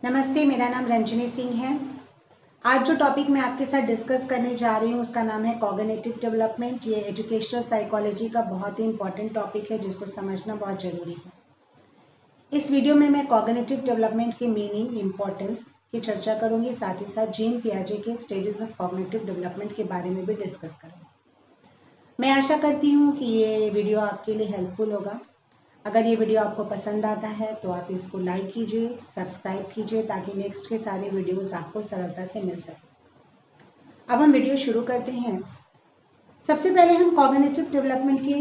नमस्ते, मेरा नाम रंजनी सिंह है। आज जो टॉपिक मैं आपके साथ डिस्कस करने जा रही हूँ उसका नाम है कॉग्निटिव डेवलपमेंट। ये एजुकेशनल साइकोलॉजी का बहुत ही इंपॉर्टेंट टॉपिक है जिसको समझना बहुत ज़रूरी है। इस वीडियो में मैं कॉग्निटिव डेवलपमेंट की मीनिंग, इम्पोर्टेंस की चर्चा करूँगी, साथ ही साथ जीन पियाजे के स्टेजेस ऑफ कॉग्निटिव डेवलपमेंट के बारे में भी डिस्कस करूँगी। मैं आशा करती हूँ कि ये वीडियो आपके लिए हेल्पफुल होगा। अगर ये वीडियो आपको पसंद आता है तो आप इसको लाइक कीजिए, सब्सक्राइब कीजिए ताकि नेक्स्ट के सारे वीडियोस आपको सरलता से मिल सके। अब हम वीडियो शुरू करते हैं। सबसे पहले हम कॉग्निटिव डेवलपमेंट की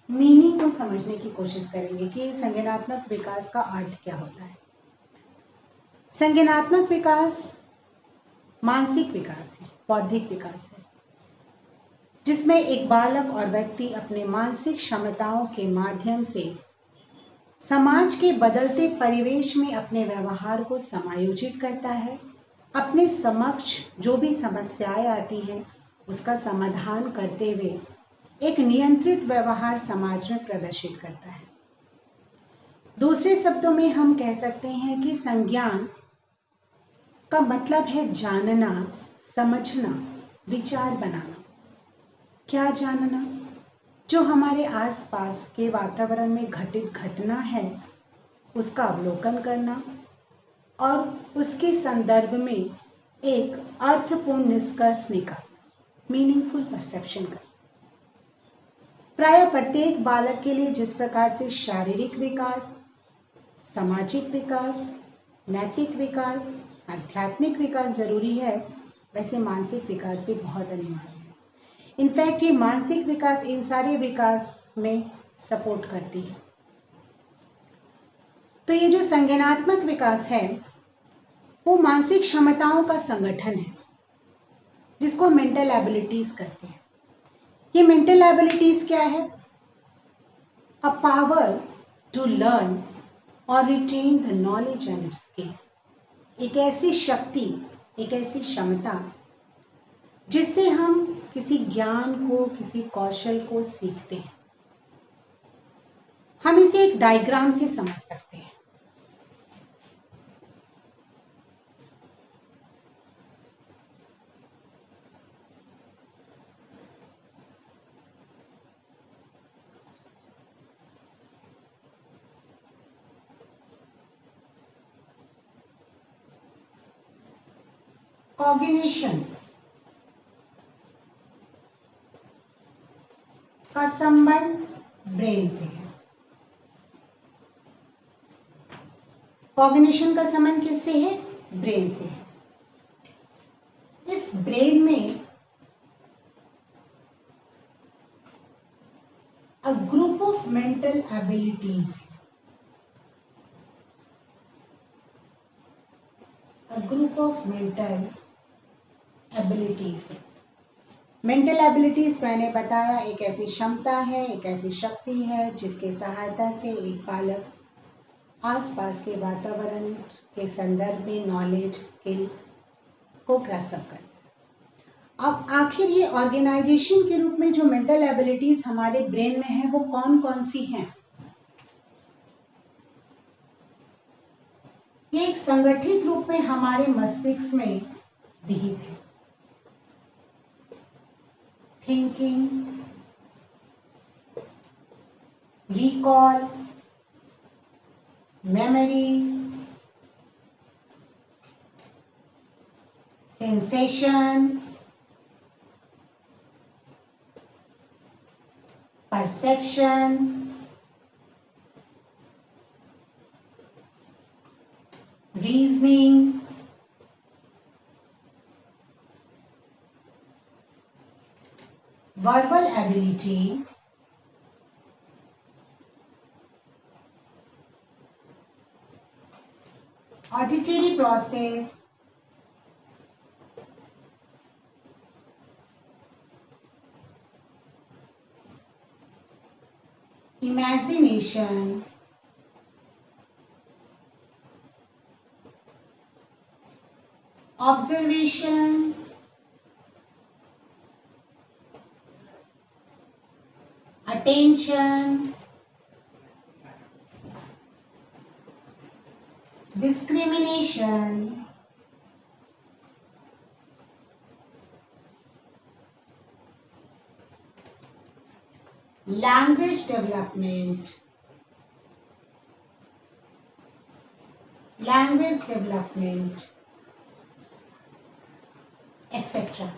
मीनिंग को समझने की कोशिश करेंगे कि संज्ञानात्मक विकास का अर्थ क्या होता है। संज्ञानात्मक विकास मानसिक विकास है, बौद्धिक विकास है, जिसमें एक बालक और व्यक्ति अपने मानसिक क्षमताओं के माध्यम से समाज के बदलते परिवेश में अपने व्यवहार को समायोजित करता है, अपने समक्ष जो भी समस्याएं आती हैं उसका समाधान करते हुए एक नियंत्रित व्यवहार समाज में प्रदर्शित करता है। दूसरे शब्दों में हम कह सकते हैं कि संज्ञान का मतलब है जानना, समझना, विचार बनाना। क्या जानना? जो हमारे आसपास के वातावरण में घटित घटना है उसका अवलोकन करना और उसके संदर्भ में एक अर्थपूर्ण निष्कर्ष निकालना, मीनिंगफुल परसेप्शन करना। प्राय प्रत्येक बालक के लिए जिस प्रकार से शारीरिक विकास, सामाजिक विकास, नैतिक विकास, आध्यात्मिक विकास जरूरी है, वैसे मानसिक विकास भी बहुत अनिवार्य है। इनफैक्ट ये मानसिक विकास इन सारे विकास में सपोर्ट करती है। तो ये जो संज्ञानात्मक विकास है वो मानसिक क्षमताओं का संगठन है जिसको मेंटल एबिलिटीज कहते हैं। ये मेंटल एबिलिटीज क्या है? अ पावर टू लर्न और retain the knowledge and skill. एक ऐसी शक्ति, एक ऐसी क्षमता जिससे हम किसी ज्ञान को, किसी कौशल को सीखते हैं। हम इसे एक डायग्राम से समझ सकते हैं। कॉग्निशन का संबंध ब्रेन से है। कॉग्निशन का संबंध किससे है? ब्रेन से है। इस ब्रेन में a group of mental abilities है। A group of mental abilities है। मेंटल एबिलिटीज मैंने बताया एक ऐसी क्षमता है, एक ऐसी शक्ति है जिसके सहायता से एक बालक आसपास के वातावरण के संदर्भ में नॉलेज, स्किल को ग्रास्प करता है। अब आखिर ये ऑर्गेनाइजेशन के रूप में जो मेंटल एबिलिटीज हमारे ब्रेन में है वो कौन कौन सी हैं? ये एक संगठित रूप में हमारे मस्तिष्क में निहित है। Thinking, recall, memory, sensation, perception, reasoning, verbal ability, auditory process, imagination, observation, attention, discrimination, communication, language development, etcetera.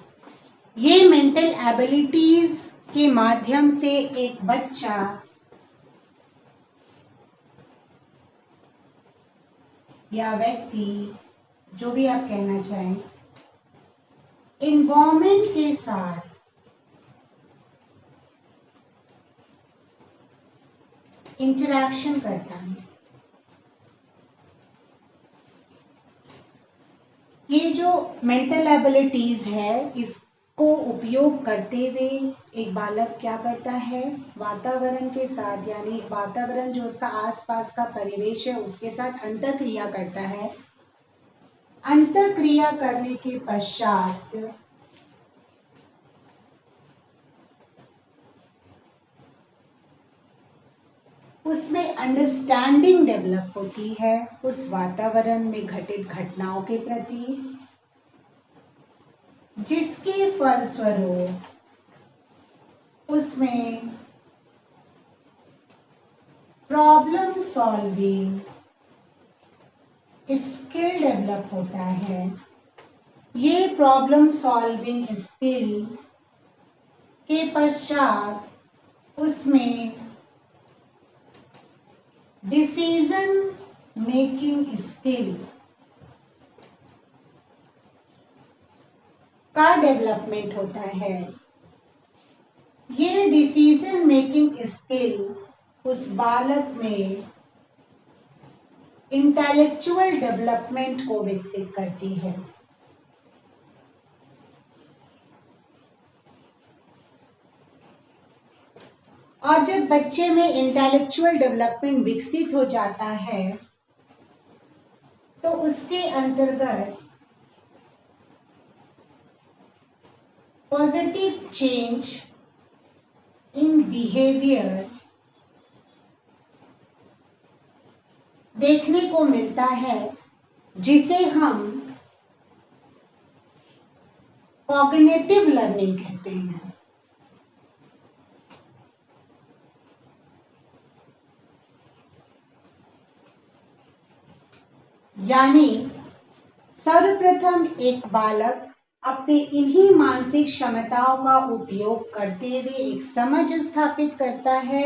ये मेंटल एबिलिटीज के माध्यम से एक बच्चा या व्यक्ति, जो भी आप कहना चाहें, इन्वायरमेंट के साथ इंटरैक्शन करता है। ये जो मेंटल एबिलिटीज है, इसको उपयोग करते हुए एक बालक क्या करता है, वातावरण के साथ, यानी वातावरण जो उसका आसपास का परिवेश है उसके साथ अंतःक्रिया करता है। अंतःक्रिया करने के पश्चात उसमें अंडरस्टैंडिंग डेवलप होती है उस वातावरण में घटित घटनाओं के प्रति, जिसके फलस्वरूप उसमें प्रॉब्लम सॉल्विंग स्किल डेवलप होता है। ये प्रॉब्लम सॉल्विंग स्किल के पश्चात उसमें डिसीजन मेकिंग स्किल का डेवलपमेंट होता है। ये डिसीजन मेकिंग स्किल उस बालक में इंटेलेक्चुअल डेवलपमेंट को विकसित करती है। और जब बच्चे में इंटेलेक्चुअल डेवलपमेंट विकसित हो जाता है तो उसके अंतर्गत पॉजिटिव चेंज इन बिहेवियर देखने को मिलता है, जिसे हम कॉग्निटिव लर्निंग कहते हैं। यानी सर्वप्रथम एक बालक अपने इन्हीं मानसिक क्षमताओं का उपयोग करते हुए एक समझ स्थापित करता है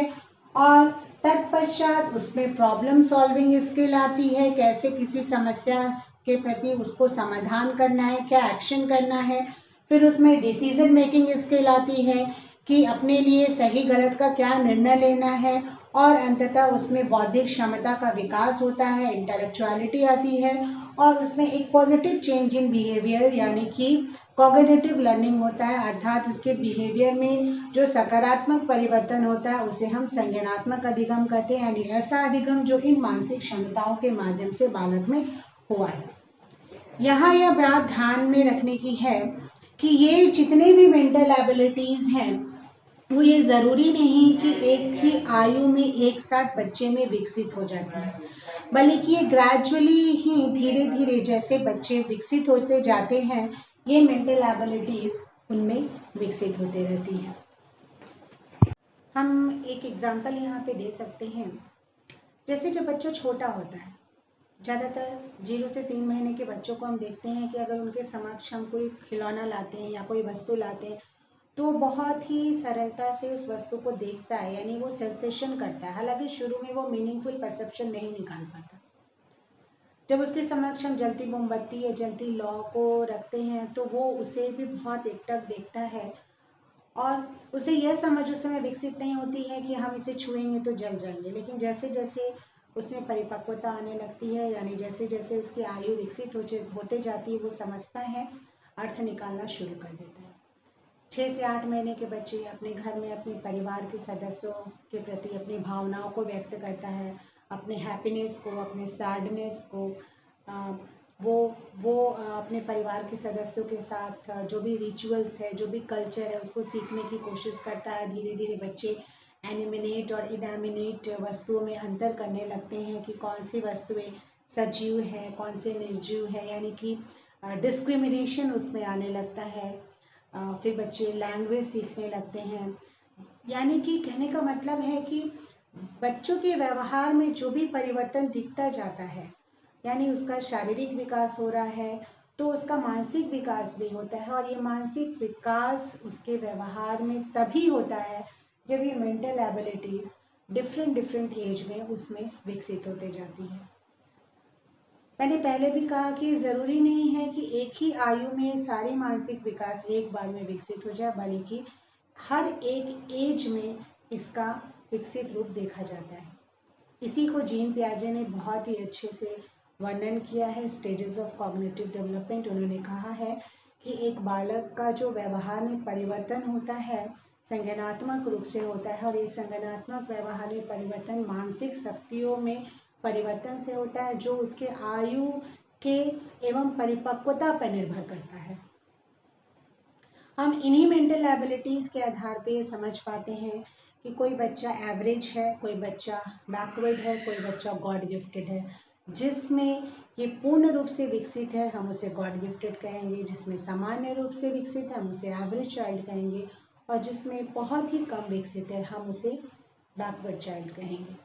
और तत्पश्चात उसमें प्रॉब्लम सॉल्विंग स्किल आती है, कैसे किसी समस्या के प्रति उसको समाधान करना है, क्या एक्शन करना है। फिर उसमें डिसीजन मेकिंग स्किल आती है कि अपने लिए सही गलत का क्या निर्णय लेना है, और अंततः उसमें बौद्धिक क्षमता का विकास होता है, इंटेलेक्चुअलिटी आती है, और उसमें एक पॉजिटिव चेंज इन बिहेवियर यानी कि कॉग्निटिव लर्निंग होता है, अर्थात उसके बिहेवियर में जो सकारात्मक परिवर्तन होता है उसे हम संज्ञानात्मक अधिगम कहते हैं, यानी ऐसा अधिगम जो इन मानसिक क्षमताओं के माध्यम से बालक में हुआ है। यहाँ यह बात ध्यान में रखने की है कि ये जितने भी मेंटल एबिलिटीज हैं वो ये ज़रूरी नहीं कि एक ही आयु में एक साथ बच्चे में विकसित हो जाती है, बल्कि ये ग्रेजुअली ही धीरे धीरे जैसे बच्चे विकसित होते जाते हैं ये मेंटल एबिलिटीज उनमें विकसित होते रहती हैं। हम एक एग्जांपल यहाँ पे दे सकते हैं, जैसे जब बच्चा छोटा होता है, ज़्यादातर 0 से 3 महीने के बच्चों को हम देखते हैं कि अगर उनके समक्ष हम कोई खिलौना लाते हैं या कोई वस्तु लाते हैं तो बहुत ही सरलता से उस वस्तु को देखता है, यानी वो सेंसेशन करता है। हालांकि शुरू में वो मीनिंगफुल परसेप्शन नहीं निकाल पाता। जब उसके समक्ष हम जलती मोमबत्ती या जलती लौ को रखते हैं तो वो उसे भी बहुत एकटक देखता है और उसे यह समझ उस समय विकसित नहीं होती है कि हम इसे छुएंगे तो जल जाएंगे। लेकिन जैसे जैसे उसमें परिपक्वता आने लगती है, यानी जैसे जैसे उसकी आयु विकसित होते जाती है, वो समझता है, अर्थ निकालना शुरू कर देता है। 6 से 8 महीने के बच्चे अपने घर में अपने परिवार के सदस्यों के प्रति अपनी भावनाओं को व्यक्त करता है, अपने हैप्पीनेस को, अपने सैडनेस को, वो अपने परिवार के सदस्यों के साथ जो भी रिचुअल्स है, जो भी कल्चर है, उसको सीखने की कोशिश करता है। धीरे धीरे बच्चे एनिमिनेट और इनएनिमेट वस्तुओं में अंतर करने लगते हैं कि कौन सी वस्तुएं सजीव है, कौन से निर्जीव है, यानी कि डिस्क्रिमिनेशन उसमें आने लगता है। फिर बच्चे लैंग्वेज सीखने लगते हैं। यानी कि कहने का मतलब है कि बच्चों के व्यवहार में जो भी परिवर्तन दिखता जाता है, यानी उसका शारीरिक विकास हो रहा है तो उसका मानसिक विकास भी होता है, और ये मानसिक विकास उसके व्यवहार में तभी होता है जब ये mental abilities different different age में उसमें विकसित होते जाती है। मैंने पहले भी कहा कि ज़रूरी नहीं है कि एक ही आयु में सारी मानसिक विकास एक बार में विकसित हो जाए, बल्कि हर एक एज में इसका विकसित रूप देखा जाता है। इसी को जीन पियाजे ने बहुत ही अच्छे से वर्णन किया है, स्टेजेस ऑफ कॉग्निटिव डेवलपमेंट। उन्होंने कहा है कि एक बालक का जो व्यवहार में परिवर्तन होता है संज्ञानात्मक रूप से होता है, और ये संज्ञानात्मक व्यवहार में परिवर्तन मानसिक शक्तियों में परिवर्तन से होता है, जो उसके आयु के एवं परिपक्वता पर निर्भर करता है। हम इन्हीं मेंटल एबिलिटीज़ के आधार पे समझ पाते हैं कि कोई बच्चा एवरेज है, कोई बच्चा बैकवर्ड है, कोई बच्चा गॉड गिफ्टेड है। जिसमें ये पूर्ण रूप से विकसित है हम उसे गॉड गिफ्टेड कहेंगे, जिसमें सामान्य रूप से विकसित है हम उसे एवरेज चाइल्ड कहेंगे, और जिसमें बहुत ही कम विकसित है हम उसे बैकवर्ड चाइल्ड कहेंगे।